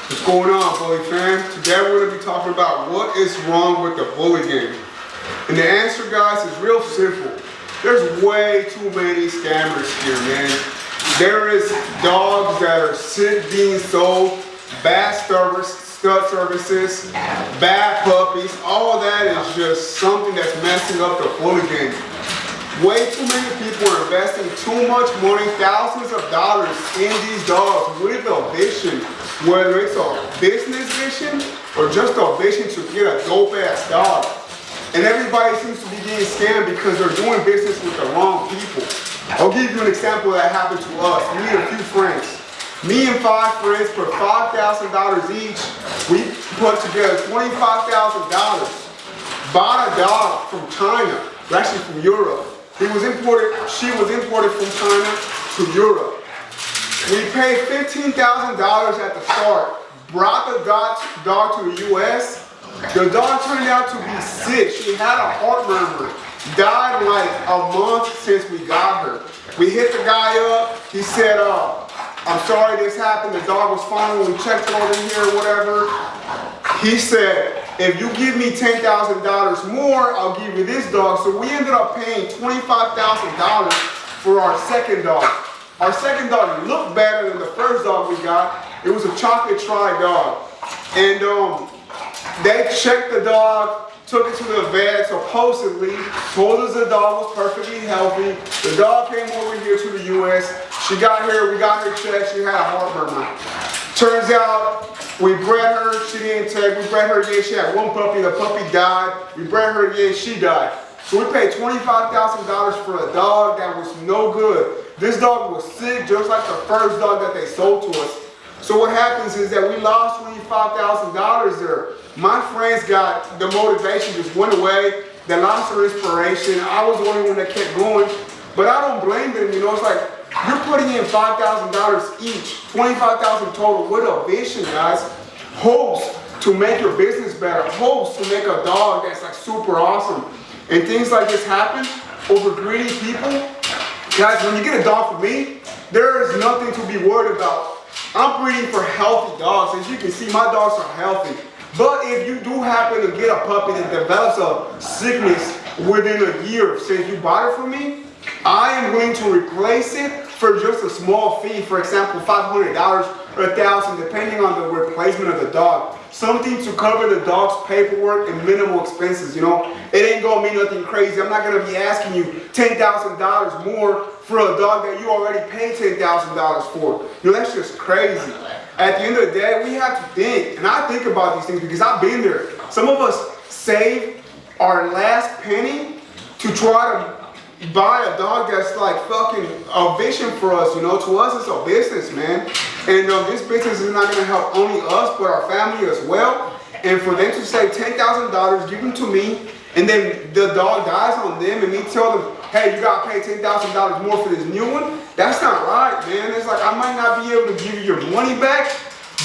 What's going on, bully fam? Today we're going to be talking about what is wrong with the bully game. And the answer, guys, is real simple. There's way too many scammers here, man. There is dogs that are sick being sold, bad stud services, bad puppies. All of that is just something that's messing up the bully game. Way too many people are investing too much money, thousands of dollars in these dogs with a vision, whether it's a business vision or just a vision to get a dope ass dog. And everybody seems to be getting scammed because they're doing business with the wrong people. I'll give you an example that happened to us. Me and a few friends. Me and 5 friends put $5,000 each. We put together $25,000. Bought a dog from China, actually from Europe. She was imported from China to Europe. We paid $15,000 at the start. Brought the dog to the US. The dog turned out to be sick. She had a heart murmur. Died like a month since we got her. We hit the guy up. He said, I'm sorry this happened. The dog was fine when we checked it over here or whatever. He said, if you give me $10,000 more, I'll give you this dog. So we ended up paying $25,000 for our second dog. Our second dog looked better than the first dog we got. It was a chocolate tri dog. And they checked the dog, took it to the vet, supposedly, told us the dog was perfectly healthy. The dog came over here to the US. She got here, we got her checked, she had a heart murmur. Turns out, we bred her, she didn't take, we bred her again, she had one puppy, the puppy died. We bred her again, she died. So we paid $25,000 for a dog that was no good. This dog was sick, just like the first dog that they sold to us. So what happens is that we lost $25,000 there. My friends got the motivation, just went away. They lost their inspiration. I was the only one that kept going. But I don't blame them, you know, it's like, you're putting in $5,000 each, $25,000 total with a vision, guys. Hopes to make your business better, hopes to make a dog that's like super awesome. And things like this happen over greedy people. Guys, when you get a dog from me, there is nothing to be worried about. I'm breeding for healthy dogs. As you can see, my dogs are healthy. But if you do happen to get a puppy that develops a sickness within a year since you bought it from me, I am going to replace it for just a small fee. For example, $500 or $1,000, depending on the replacement of the dog. Something to cover the dog's paperwork and minimal expenses, you know. It ain't gonna be nothing crazy. I'm not gonna be asking you $10,000 more for a dog that you already paid $10,000 for. You know, that's just crazy. At the end of the day, we have to think, and I think about these things because I've been there. Some of us save our last penny to try to buy a dog that's like fucking a vision for us, you know. To us, it's a business, man. And this business is not gonna help only us, but our family as well. And for them to say $10,000, give them to me, and then the dog dies on them, and me tell them, hey, you gotta pay $10,000 more for this new one, that's not right, man. It's like, I might not be able to give you your money back,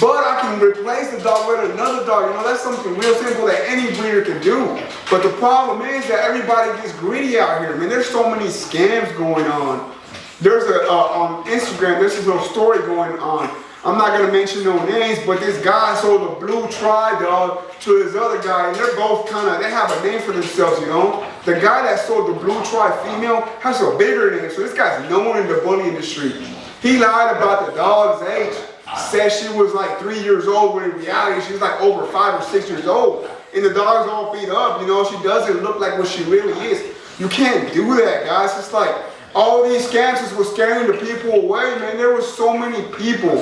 but I can replace the dog with another dog. You know, that's something real simple that any breeder can do. But the problem is that everybody gets greedy out here, man. There's so many scams going on. There's on Instagram, there's this little story going on. I'm not gonna mention no names, but this guy sold a blue tri dog to this other guy, and they're both they have a name for themselves, you know. The guy that sold the blue tri female has a bigger name, so this guy's known in the bully industry. He lied about the dog's age, said she was like 3 years old, when in reality she's like over 5 or 6 years old. And the dog's all beat up, you know, she doesn't look like what she really is. You can't do that, guys. It's like, all these scams was scaring the people away, man. There were so many people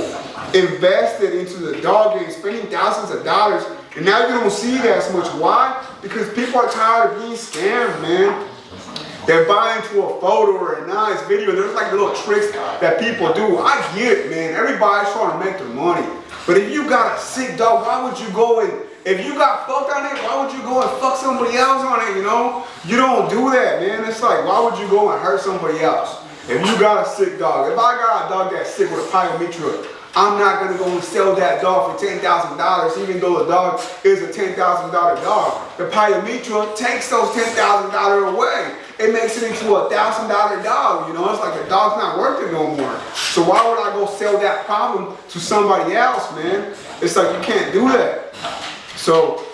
invested into the dog game, spending thousands of dollars, and now you don't see that as much. Why? Because people are tired of being scammed, man. They're buying into a photo or a nice video. There's like little tricks that people do. I get it, man. Everybody's trying to make their money. But if you got a sick dog, why would you go and, if you got fucked on it, why would you go and fuck somebody else on it, you know? You don't do that, man. It's like, why would you go and hurt somebody else? If you got a sick dog, if I got a dog that's sick with a pyometra, I'm not gonna go and sell that dog for $10,000, even though the dog is a $10,000 dog. The pyometra takes those $10,000 away. It makes it into a $1,000 dog, you know? It's like the dog's not worth it no more. So why would I go sell that problem to somebody else, man? It's like you can't do that. So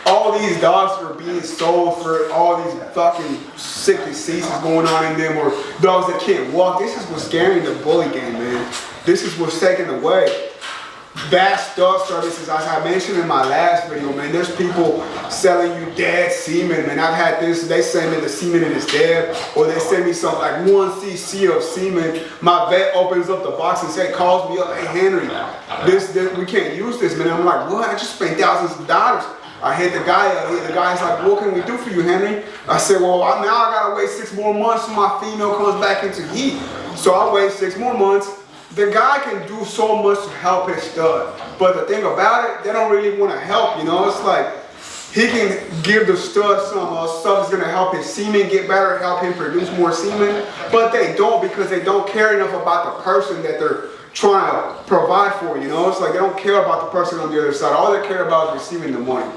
all these dogs that are being sold for all these fucking sick diseases going on in them, or dogs that can't walk, this is what's scaring the bully game, man. This is what's taken away. Vast dog services, as I mentioned in my last video, man, there's people selling you dead semen, man. I've had this, they send me the semen and it's dead, or they send me some like 1 cc of semen. My vet opens up the box and calls me up, hey Henry, this we can't use this, man. I'm like, what? I just spent thousands of dollars. I hit the guy up. The guy's like, what can we do for you, Henry? I said, well, now I gotta wait 6 more months till my female comes back into heat. So I'll wait 6 more months. The guy can do so much to help his stud. But the thing about it, they don't really want to help, you know? It's like, he can give the stud some stuff that's gonna help his semen get better, help him produce more semen, but they don't, because they don't care enough about the person that they're trying to provide for, you know? It's like they don't care about the person on the other side. All they care about is receiving the money.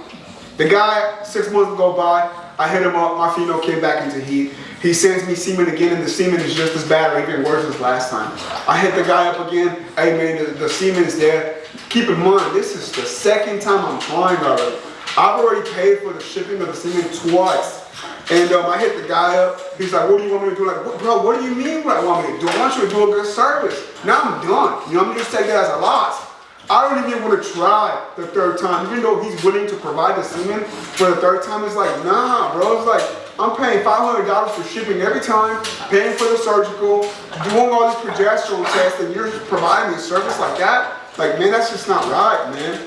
The guy, 6 months go by, I hit him up, my female came back into heat. He sends me semen again, and the semen is just as bad or even worse as last time. I hit the guy up again, hey man, the semen is there. Keep in mind, this is the 2nd time I'm trying already. I've already paid for the shipping of the semen twice. And I hit the guy up, he's like, what do you want me to do? Like, bro, what do you mean what I want me to do? I want you to do a good service. Now I'm done. You know, I'm just taking it as a loss. I don't even want to try the 3rd time, even though he's willing to provide the semen for the 3rd time. It's like, nah, bro. It's like, I'm paying $500 for shipping every time, paying for the surgical, doing all these progesterone tests, and you're providing me a service like that? Like, man, that's just not right, man.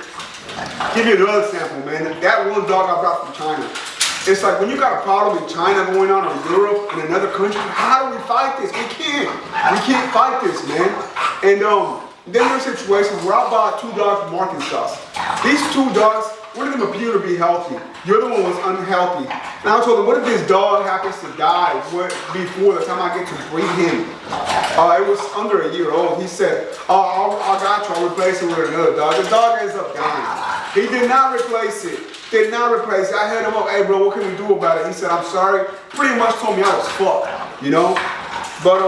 Give you another example, man. That one dog I brought from China. It's like when you got a problem in China going on, or Europe, in another country, how do we fight this? We can't. We can't fight this, man. And then there's situations where I bought 2 dogs from Arkansas. These 2 dogs, one of them appeared to be healthy. The other one was unhealthy. And I told him, what if this dog happens to die before the time I get to breed him? It was under a year old. He said, I got you, I'll replace it with another dog. The dog ends up dying. He did not replace it. Did not replace it. I hit him up, hey bro, what can we do about it? He said, I'm sorry. Pretty much told me I was fucked, you know? But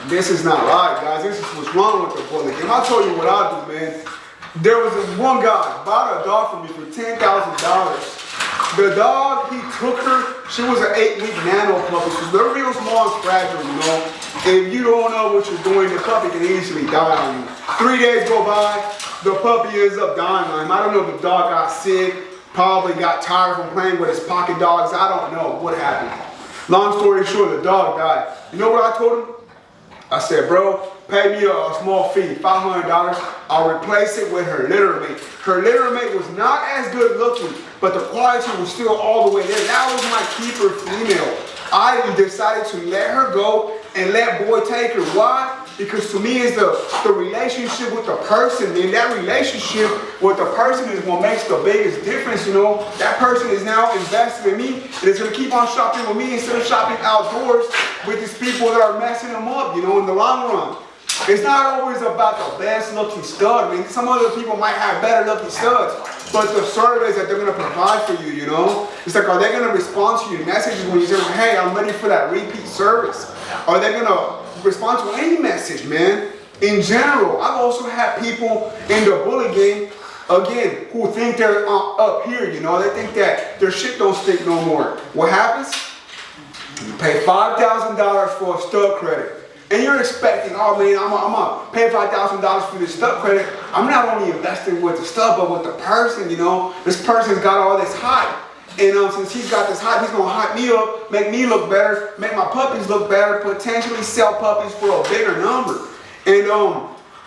this is not right, guys. This is what's wrong with the bully game. I'll tell you what I do, man. There was this one guy bought a dog from me for $10,000. The dog, he took her, she was an 8-week nano puppy. They're real small and fragile, you know. If you don't know what you're doing, the puppy can easily die on you. 3 days go by, the puppy ends up dying on him. I don't know if the dog got sick, probably got tired from playing with his pocket dogs. I don't know what happened. Long story short, the dog died. You know what I told him? I said, bro, pay me a small fee, $500. I'll replace it with her litter mate. Her litter mate was not as good looking, but the quality was still all the way there. That was my keeper female. I decided to let her go and let boy take her. Why? Because to me, it's the relationship with the person. And that relationship with the person is what makes the biggest difference, you know. That person is now invested in me and is going to keep on shopping with me instead of shopping outdoors with these people that are messing them up, you know, in the long run. It's not always about the best looking stud. I mean, some other people might have better looking studs, but the service that they're going to provide for you, you know, it's like, are they going to respond to your messages when you say, hey, I'm ready for that repeat service? Are they going to respond to any message, man? In general, I've also had people in the bully game, again, who think they're up here, you know, they think that their shit don't stick no more. What happens? You pay $5,000 for a stud credit. And you're expecting, oh man, I'm gonna pay $5,000 for this stud credit. I'm not only investing with the stud, but with the person, you know. This person's got all this hype. And since he's got this hype, he's gonna hype me up, make me look better, make my puppies look better, potentially sell puppies for a bigger number. And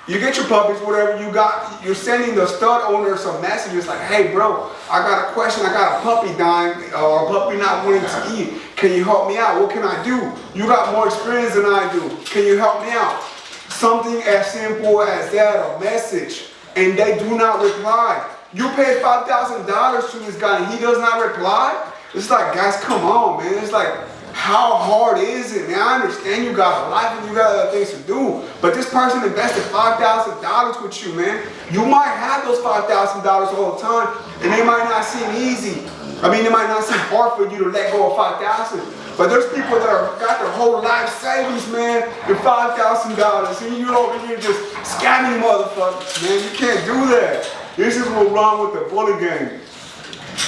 you get your puppies, whatever you got, you're sending the stud owner some messages like, hey bro, I got a question, I got a puppy dying, or a puppy not wanting to eat. Can you help me out? What can I do? You got more experience than I do. Can you help me out? Something as simple as that, a message, and they do not reply. You pay $5,000 to this guy and he does not reply? It's like, guys, come on, man. It's like, how hard is it, man? I understand you got a life and you got other things to do, but this person invested $5,000 with you, man. You might have those $5,000 all the time, and they might not seem easy. I mean, it might not seem hard for you to let go of $5,000, but there's people that got their whole life savings, man, with $5,000, and you're over here just scamming motherfuckers, man. You can't do that. This is what's wrong with the bully game.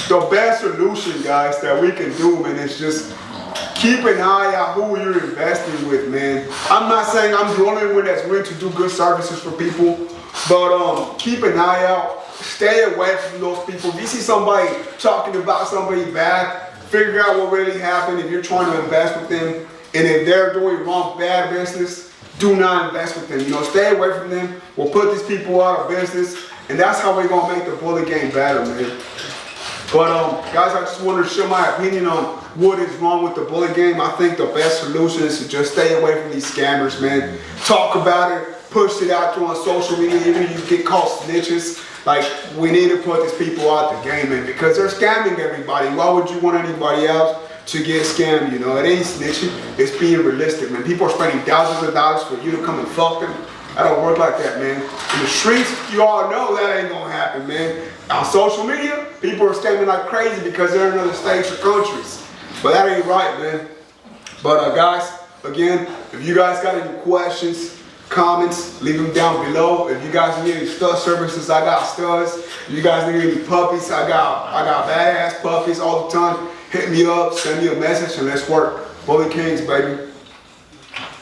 The best solution, guys, that we can do, man, is just keep an eye out who you're investing with, man. I'm not saying I'm the only one that's willing to do good services for people, but keep an eye out. Stay away from those people. If you see somebody talking about somebody bad, figure out what really happened if you're trying to invest with them. And if they're doing wrong, bad business, do not invest with them. You know, stay away from them. We'll put these people out of business, and that's how we're gonna make the bully game better, man. But guys, I just wanted to share my opinion on what is wrong with the bully game. I think the best solution is to just stay away from these scammers, man. Talk about it, push it out there on social media, even if you get called snitches. Like, we need to put these people out the game, man, because they're scamming everybody. Why would you want anybody else to get scammed? You know, it ain't snitching, it's being realistic, man. People are spending thousands of dollars for you to come and fuck them. That don't work like that, man. In the streets, you all know that ain't gonna happen, man. On social media, people are scamming like crazy because they're in other states or countries. But that ain't right, man. But guys, again, if you guys got any questions, comments, leave them down below. If you guys need any stud services, I got studs. If you guys need any puppies, I got badass puppies all the time. Hit me up, send me a message, and let's work. Bully Kings, baby.